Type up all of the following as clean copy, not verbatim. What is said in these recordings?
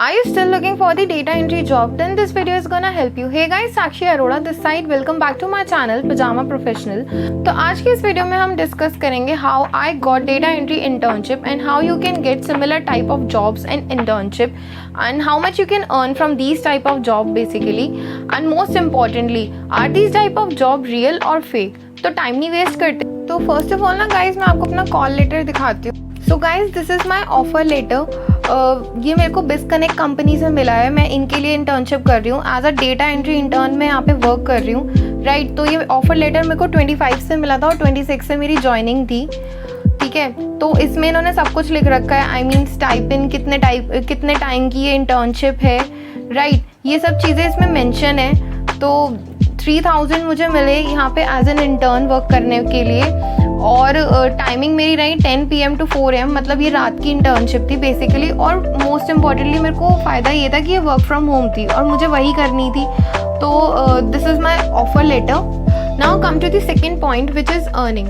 Are you still looking for the data entry job? Then this video is gonna help you. Hey guys, Sakshi Arora this side. Welcome back to my channel Pajama Professional. तो आज की इस video में हम discuss करेंगे how I got data entry internship and how you can get similar type of jobs and internship and how much you can earn from these type of job basically. And most importantly, are these type of job real or fake? तो time नहीं waste करते. तो first of all ना guys मैं आपको अपना call letter दिखाती हूँ. So guys this is my offer letter. ये मेरे को बिस्कनेक्ट कंपनी से मिला है. मैं इनके लिए इंटर्नशिप कर रही हूँ as a data entry intern. मैं यहाँ पे वर्क कर रही हूँ राइट. तो ये ऑफर लेटर मेरे को 25 से मिला था और 26 से मेरी ज्वाइनिंग थी. ठीक है, तो इसमें इन्होंने सब कुछ लिख रखा है. आई मीन स्टाइपेंड कितने टाइम की ये इंटर्नशिप है राइट. ये सब चीज़ें इसमें मेंशन है. तो 3000 मुझे मिले यहाँ पे एज एन इंटर्न वर्क करने के लिए. और टाइमिंग मेरी रही 10 PM to 4 AM. मतलब ये रात की इंटर्नशिप थी बेसिकली. और मोस्ट इम्पॉर्टेंटली मेरे को फ़ायदा ये था कि ये वर्क फ्रॉम होम थी और मुझे वही करनी थी. तो this is my offer letter. Now come to the second point which is earning.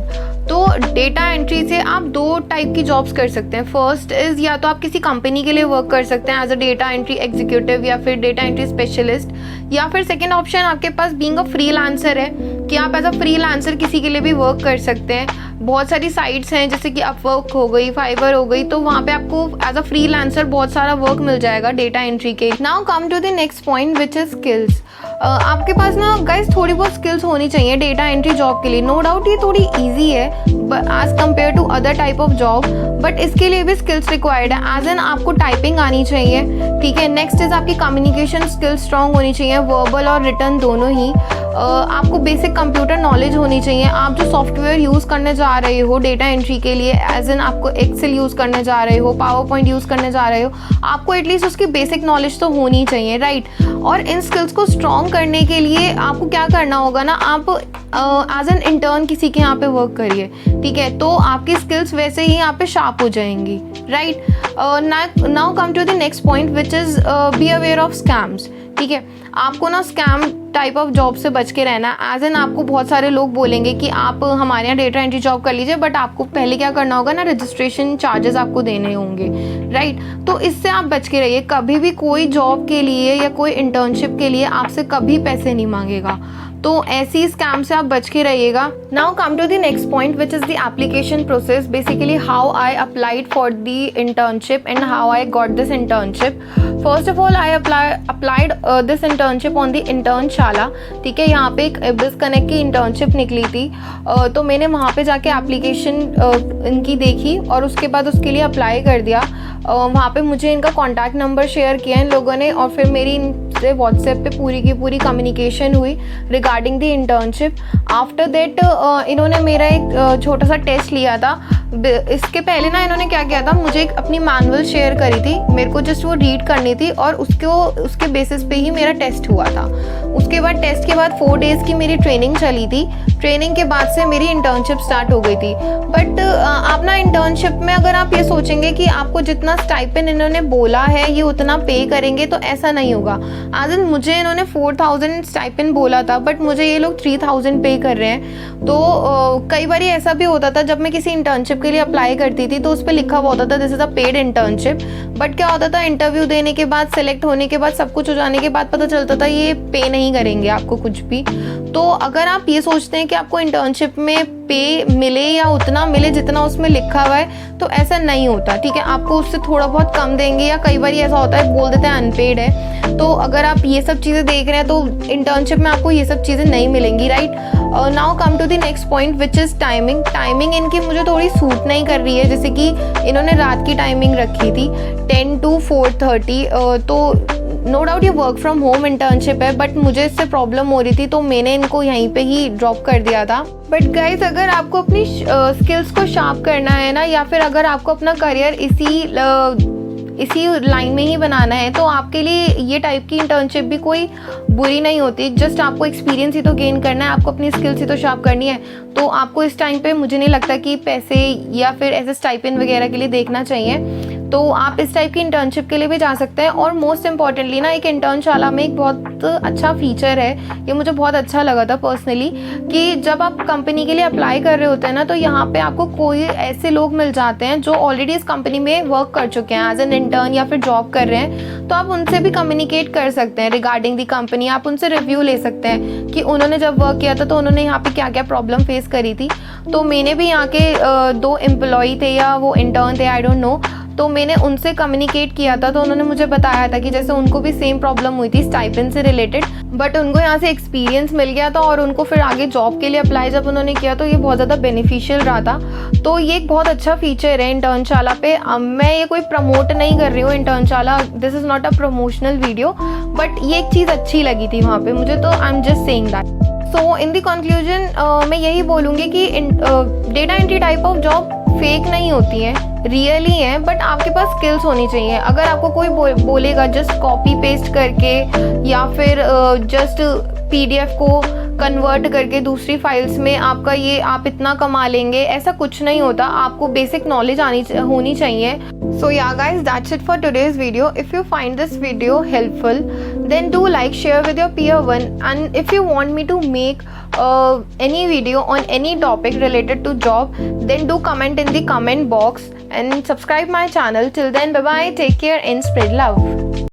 तो डेटा एंट्री से आप दो टाइप की जॉब्स कर सकते हैं. फर्स्ट इज़ या तो आप किसी कंपनी के लिए वर्क कर सकते हैं as a data entry executive या फिर डेटा एंट्री स्पेशलिस्ट. या फिर सेकेंड ऑप्शन आपके पास बीइंग अ फ्रीलांसर है कि आप एज अ फ्रीलांसर किसी के लिए भी वर्क कर सकते हैं. बहुत सारी साइट्स हैं जैसे कि अपवर्क हो गई, फाइवर हो गई. तो वहाँ पे आपको एज अ फ्रीलांसर बहुत सारा वर्क मिल जाएगा डेटा एंट्री के. Now come to the next point which is skills. आपके पास ना गाइस थोड़ी बहुत स्किल्स होनी चाहिए डेटा एंट्री जॉब के लिए. नो डाउट ये थोड़ी ईजी है as compare to other type of job. But इसके लिए भी स्किल्स रिक्वायर्ड है. एज एन आपको टाइपिंग आनी चाहिए. ठीक है. नेक्स्ट इज आपकी कम्युनिकेशन स्किल्स स्ट्रॉन्ग होनी चाहिए, वर्बल और रिटर्न दोनों ही. आपको बेसिक कंप्यूटर नॉलेज होनी चाहिए. आप जो सॉफ्टवेयर यूज़ करने जा रहे हो डेटा एंट्री के लिए एज एन आपको एक्सेल यूज़ करने जा रहे हो, पावर पॉइंट यूज़ करने जा रहे हो, आपको एटलीस्ट उसकी बेसिक नॉलेज तो होनी चाहिए राइट. और इन स्किल्स को स्ट्रॉन्ग करने के लिए आपको क्या करना होगा ना, आप एज एन इंटर्न किसी के यहाँ पे वर्क करिए. ठीक है. तो आपकी स्किल्स वैसे ही यहाँ पे शार्प हो जाएंगी right. Now come to the next point which is be aware of scams. ठीक है. आपको ना स्कैम टाइप ऑफ जॉब से बच के रहना है. एज एन आपको बहुत सारे लोग बोलेंगे कि आप हमारे यहाँ डेटा एंट्री जॉब कर लीजिए, बट आपको पहले क्या करना होगा ना, रजिस्ट्रेशन चार्जेस आपको देने होंगे राइट. तो इससे आप बच के रहिए. कभी भी कोई जॉब के लिए या कोई इंटर्नशिप के लिए आपसे कभी पैसे नहीं मांगेगा. तो ऐसी स्कैम से आप बच के रहिएगा. Now come to the next point which is the application process. Basically how I applied for the internship and how I got this internship. First of all I applied this internship on the Internshala. ठीक है. यहाँ पे एक बिस्कनेक्ट की internship निकली थी. तो मैंने वहाँ पे जाके एप्लीकेशन इनकी देखी और उसके बाद उसके लिए अप्लाई कर दिया. वहाँ पे मुझे इनका कॉन्टैक्ट नंबर शेयर किया इन लोगों ने और फिर मेरी इनसे व्हाट्सएप पे पूरी की पूरी कम्युनिकेशन हुई regarding the internship. After that इन्होंने मेरा एक छोटा सा टेस्ट लिया था. इसके पहले ना इन्होंने क्या किया था, मुझे एक अपनी मैनुअल शेयर करी थी. मेरे को जस्ट वो रीड करनी थी और उसके बेसिस पे ही मेरा टेस्ट हुआ था. उसके बाद टेस्ट के बाद 4 डेज़ की मेरी ट्रेनिंग चली थी. ट्रेनिंग के बाद से मेरी इंटर्नशिप स्टार्ट हो गई थी. बट आप ना इंटर्नशिप में अगर आप ये सोचेंगे कि आपको जितना स्टाइपेंड इन्होंने बोला है ये उतना पे करेंगे, तो ऐसा नहीं होगा. आज दिन मुझे इन्होंने 4000 स्टाइपेंड बोला था बट मुझे ये लोग 3000 पे कर रहे हैं. तो कई बार ऐसा भी होता था जब मैं किसी इंटर्नशिप के लिए अप्लाई करती थी तो उस पर लिखा हुआ होता था this is a paid internship. But क्या होता था, इंटरव्यू देने के बाद, सेलेक्ट होने के बाद, सब कुछ हो जाने के बाद पता चलता था ये पे नहीं करेंगे आपको कुछ भी. तो अगर आप ये सोचते हैं कि आपको इंटर्नशिप में पे मिले या उतना मिले जितना उसमें लिखा हुआ है, तो ऐसा नहीं होता. ठीक है. आपको उससे थोड़ा बहुत कम देंगे या कई बार ऐसा होता है बोल देते हैं अनपेड है. तो अगर आप ये सब चीज़ें देख रहे हैं तो इंटर्नशिप में आपको ये सब चीज़ें नहीं मिलेंगी right. Now come to the next point which is timing. Timing इनकी मुझे थोड़ी सूट नहीं कर रही है. जैसे कि इन्होंने रात की टाइमिंग रखी थी 10 to 4:30. तो नो डाउट ये वर्क फ्रॉम होम इंटर्नशिप है बट मुझे इससे प्रॉब्लम हो रही थी तो मैंने इनको यहीं पे ही ड्रॉप कर दिया था. बट गाइज अगर आपको अपनी स्किल्स को शार्प करना है ना, या फिर अगर आपको अपना करियर इसी लाइन में ही बनाना है, तो आपके लिए ये टाइप की इंटर्नशिप भी कोई बुरी नहीं होती. जस्ट आपको एक्सपीरियंस ही तो गेन करना है, आपको अपनी स्किल्स ही तो शार्प करनी है. तो आपको इस टाइम पे मुझे नहीं लगता कि पैसे या फिर ऐसे स्टाइपेंड वगैरह के लिए देखना चाहिए. तो आप इस टाइप की इंटर्नशिप के लिए भी जा सकते हैं। और मोस्ट इम्पॉर्टेंटली ना, एक इंटर्नशाला में एक बहुत अच्छा फीचर है, ये मुझे बहुत अच्छा लगा था पर्सनली, कि जब आप कंपनी के लिए अप्लाई कर रहे होते हैं ना, तो यहाँ पे आपको कोई ऐसे लोग मिल जाते हैं जो ऑलरेडी इस कंपनी में वर्क कर चुके हैं एज एन इंटर्न या फिर जॉब कर रहे हैं। तो आप उनसे भी कम्युनिकेट कर सकते हैं रिगार्डिंग दी कंपनी। आप उनसे रिव्यू ले सकते हैं कि उन्होंने जब वर्क किया था तो उन्होंने यहाँ पे क्या क्या प्रॉब्लम फेस करी थी। तो मैंने भी यहाँ के 2 एम्प्लॉय थे या वो इंटर्न थे, आई डोंट नो, तो मैंने उनसे कम्युनिकेट किया था। तो उन्होंने मुझे बताया था कि जैसे उनको भी सेम प्रॉब्लम हुई थी स्टाइपेंड से रिलेटेड, बट उनको यहाँ से एक्सपीरियंस मिल गया था और उनको फिर आगे जॉब के लिए अप्लाई जब उन्होंने किया तो ये बहुत ज़्यादा बेनिफिशियल रहा था। तो ये एक बहुत अच्छा फीचर है इंटर्नशाला पे। मैं ये कोई प्रमोट नहीं कर रही हूँ Internshala, this is not a promotional video, but ये एक चीज़ अच्छी लगी थी वहाँ पर मुझे, तो I am just saying that. So in the conclusion मैं यही बोलूँगी कि data entry type of job fake नहीं होती है, रियल ही है, बट आपके पास स्किल्स होनी चाहिए। अगर आपको कोई बोलेगा जस्ट कॉपी पेस्ट करके या फिर जस्ट PDF को कन्वर्ट करके दूसरी फाइल्स में आपका ये आप इतना कमा लेंगे, ऐसा कुछ नहीं होता। आपको बेसिक नॉलेज होनी चाहिए। So yeah guys, that's it for today's video. If you find this video helpful, then do like, share with your peer one, and if you want me to make any video on any topic related to job, then do comment in the comment box and subscribe my channel. Till then, bye bye, take care and spread love.